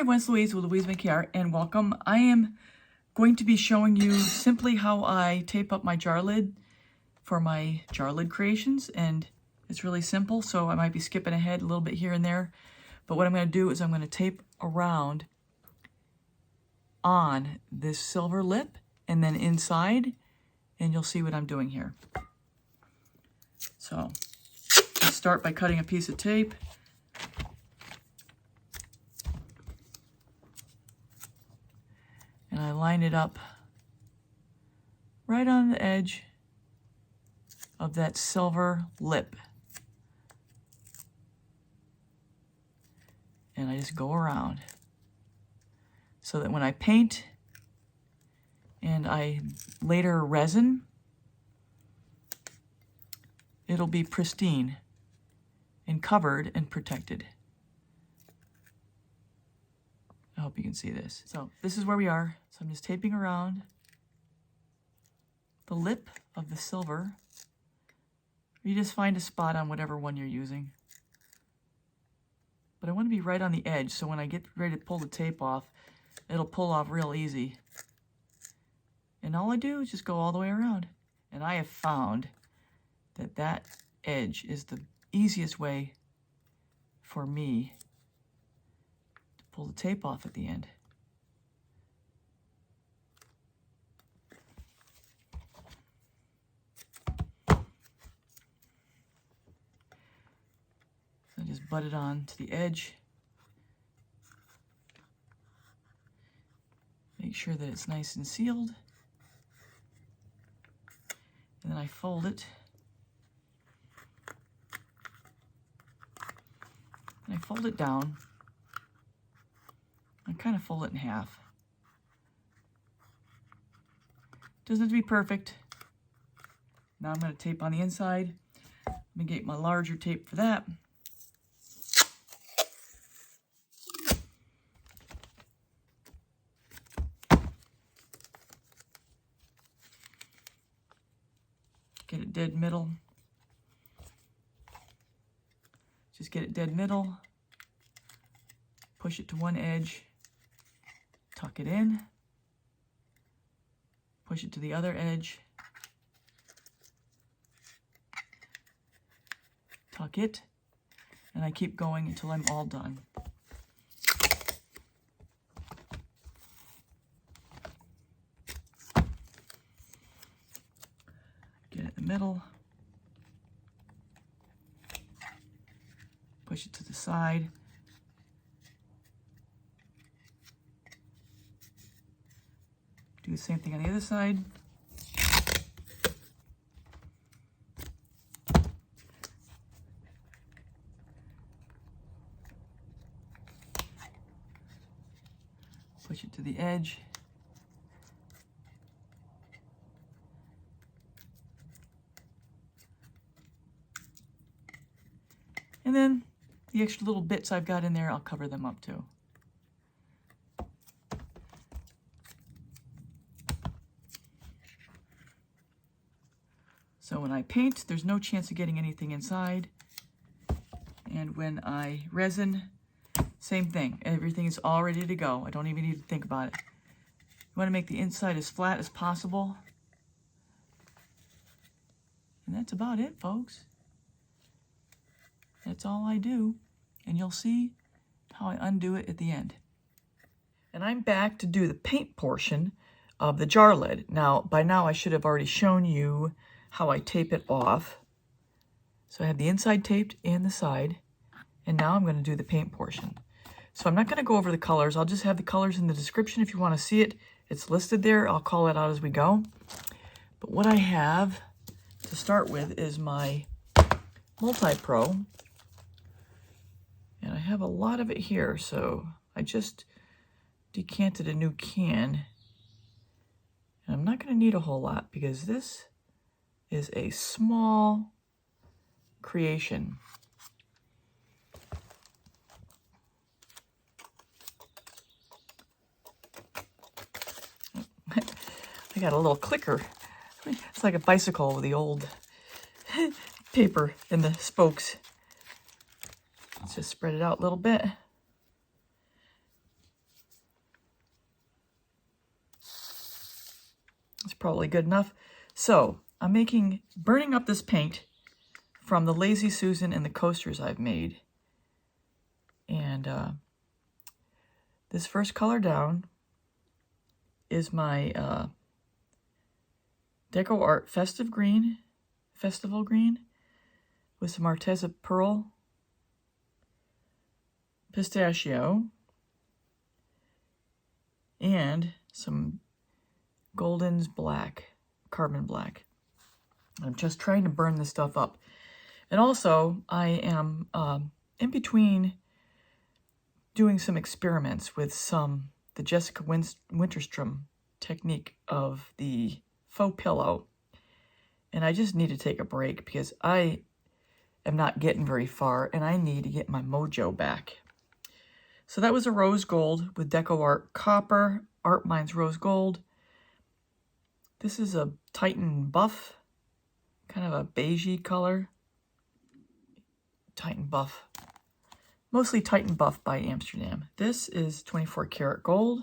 Once Louise with Louise Makes Art, and welcome. I am going to be showing you simply how I tape up my jar lid for my jar lid creations, and it's really simple, so I might be skipping ahead a little bit here and there. But what I'm going to do is I'm going to tape around on this silver lip and then inside, and you'll see what I'm doing here. So let's start by cutting a piece of tape. And I line it up right on the edge of that silver lip. And I just go around so that when I paint and I later resin, it'll be pristine and covered and protected. I hope you can see this. So this is where we are. So I'm just taping around the lip of the silver. You just find a spot on whatever one you're using. But I want to be right on the edge, so when I get ready to pull the tape off, it'll pull off real easy. And all I do is just go all the way around. And I have found that that edge is the easiest way for me to pull the tape off at the end. So I just butt it on to the edge. Make sure that it's nice and sealed. And then I fold it. And I fold it down. I kind of fold it in half. Doesn't have to be perfect. Now I'm going to tape on the inside. Let me get my larger tape for that. Get it dead middle. Just get it dead middle. Push it to one edge. Tuck it in. Push it to the other edge. Tuck it. And I keep going until I'm all done. Get it in the middle. Push it to the side. Do the same thing on the other side. Push it to the edge. And then the extra little bits I've got in there, I'll cover them up too. So when I paint, there's no chance of getting anything inside. And when I resin, same thing. Everything is all ready to go. I don't even need to think about it. You want to make the inside as flat as possible. And that's about it, folks. That's all I do. And you'll see how I undo it at the end. And I'm back to do the paint portion of the jar lid. Now, by now I should have already shown you how I tape it off. So I have the inside taped and the side. And now I'm going to do the paint portion. So I'm not going to go over the colors. I'll just have the colors in the description if you want to see it. It's listed there. I'll call it out as we go. But what I have to start with is my Multi-Pro. And I have a lot of it here, so I just decanted a new can. And I'm not going to need a whole lot because this is a small creation. I got a little clicker. It's like a bicycle with the old paper and the spokes. Let's just spread it out a little bit. probably good enough. So I'm burning up this paint from the Lazy Susan and the coasters I've made. And this first color down is my Deco Art Festival Green with some Arteza Pearl, Pistachio, and some Golden's Black, Carbon Black. I'm just trying to burn this stuff up. And also, I am in between doing some experiments with the Jessica Winterstrom technique of the faux pillow. And I just need to take a break because I am not getting very far and I need to get my mojo back. So that was a rose gold with Deco Art Copper, Art Minds Rose Gold. This is a Titan Buff, kind of a beigey color. Titan Buff. Mostly Titan Buff by Amsterdam. This is 24 karat gold.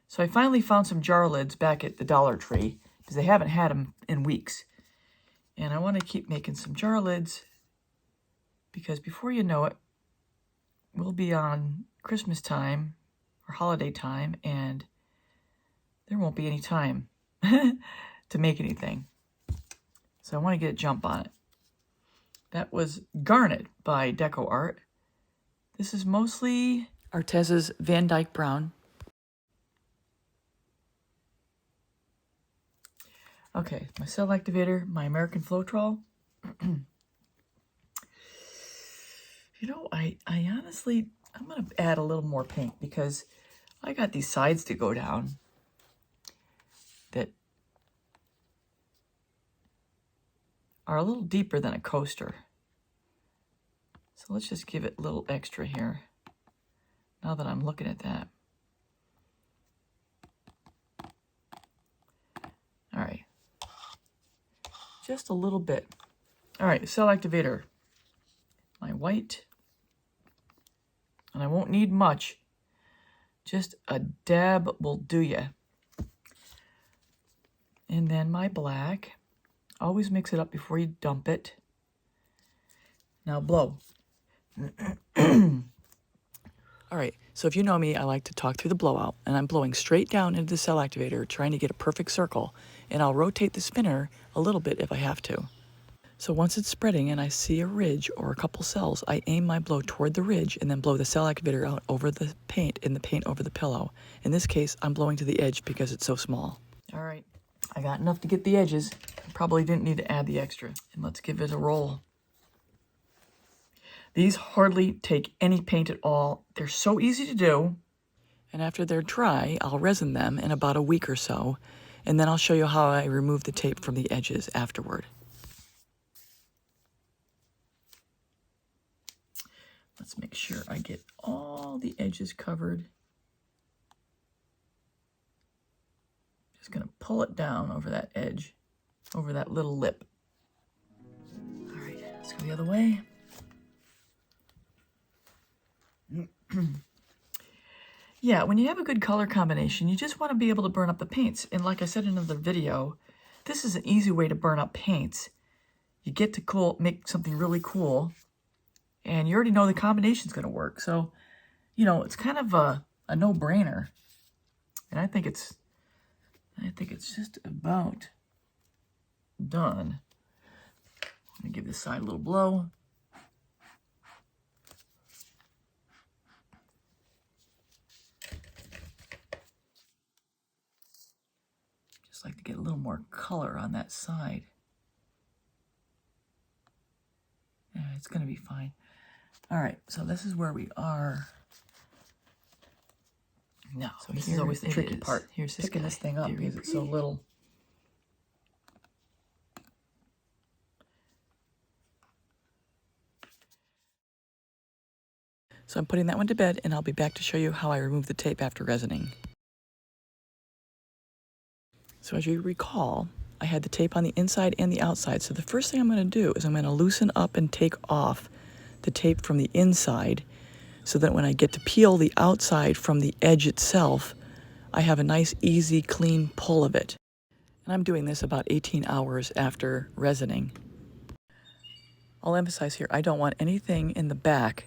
So I finally found some jar lids back at the Dollar Tree because they haven't had them in weeks. And I want to keep making some jar lids because before you know it, we'll be on Christmas time or holiday time and there won't be any time to make anything. So I want to get a jump on it. That was Garnet by Deco Art. This is mostly Arteza's Van Dyke Brown. Okay, my cell activator, my American Floetrol. You know, I honestly, I'm going to add a little more paint because I got these sides to go down that are a little deeper than a coaster. So let's just give it a little extra here, now that I'm looking at that. All right. Just a little bit. All right, cell activator. My white. And I won't need much. Just a dab will do ya. And then my black. Always mix it up before you dump it. Now blow. All right, so if you know me, I like to talk through the blowout, and I'm blowing straight down into the cell activator, trying to get a perfect circle, and I'll rotate the spinner a little bit if I have to. So once it's spreading and I see a ridge or a couple cells, I aim my blow toward the ridge and then blow the cell activator out over the paint and the paint over the pillow. In this case, I'm blowing to the edge because it's so small. All right, I got enough to get the edges. Probably didn't need to add the extra. And let's give it a roll. These hardly take any paint at all. They're so easy to do. And after they're dry, I'll resin them in about a week or so, and then I'll show you how I remove the tape from the edges afterward. Let's make sure I get all the edges covered. Just gonna pull it down over that edge, over that little lip. All right, let's go the other way. Yeah, when you have a good color combination, you just want to be able to burn up the paints. And like I said in another video, this is an easy way to burn up paints. You get to make something really cool, and you already know the combination's going to work. So, you know, it's kind of a no-brainer. And I think it's just about done. I'm going to give this side a little blow. Like to get a little more color on that side. Yeah, it's going to be fine. All right, so this is where we are. No, so this is always the tricky part. Here's picking this thing up because it's so little. So I'm putting that one to bed, and I'll be back to show you how I remove the tape after resining. So as you recall, I had the tape on the inside and the outside. So the first thing I'm going to do is I'm going to loosen up and take off the tape from the inside so that when I get to peel the outside from the edge itself, I have a nice, easy, clean pull of it. And I'm doing this about 18 hours after resining. I'll emphasize here, I don't want anything in the back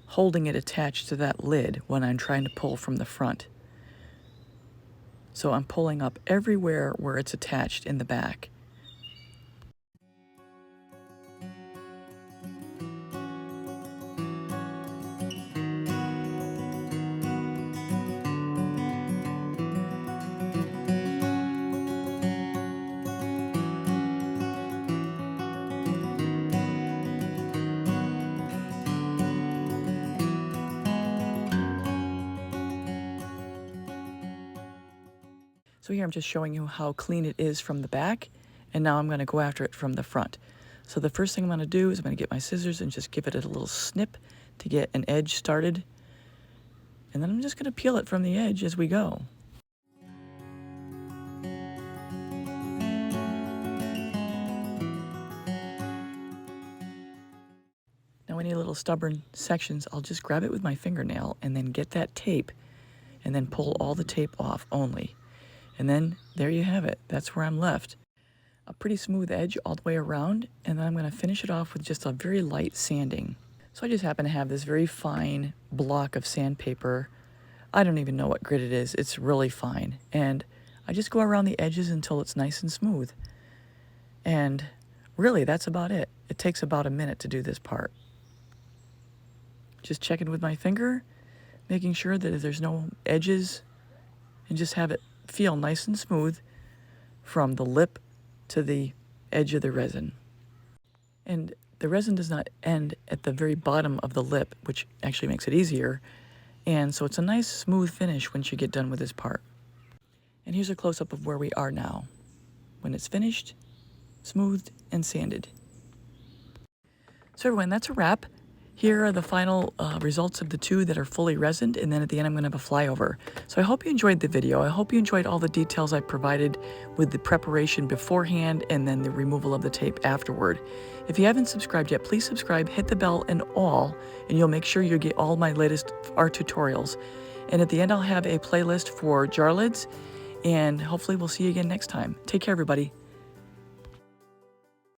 holding it attached to that lid when I'm trying to pull from the front. So I'm pulling up everywhere where it's attached in the back. So here I'm just showing you how clean it is from the back, and now I'm going to go after it from the front. So the first thing I'm going to do is I'm going to get my scissors and just give it a little snip to get an edge started. And then I'm just going to peel it from the edge as we go. Now any little stubborn sections, I'll just grab it with my fingernail and then get that tape and then pull all the tape off only. And then there you have it. That's where I'm left. A pretty smooth edge all the way around, and then I'm going to finish it off with just a very light sanding. So I just happen to have this very fine block of sandpaper. I don't even know what grit it is. It's really fine. And I just go around the edges until it's nice and smooth. And really, that's about it. It takes about a minute to do this part. Just checking with my finger, making sure that there's no edges, and just have it feel nice and smooth from the lip to the edge of the resin. And the resin does not end at the very bottom of the lip, which actually makes it easier. And so it's a nice smooth finish once you get done with this part. And here's a close-up of where we are now, when it's finished, smoothed, and sanded. So everyone, that's a wrap. Here are the final results of the two that are fully resined, and then at the end I'm going to have a flyover. So I hope you enjoyed the video. I hope you enjoyed all the details I provided with the preparation beforehand and then the removal of the tape afterward. If you haven't subscribed yet, please subscribe, hit the bell and all, and you'll make sure you get all my latest art tutorials. And at the end I'll have a playlist for jar lids, and hopefully we'll see you again next time. Take care, everybody.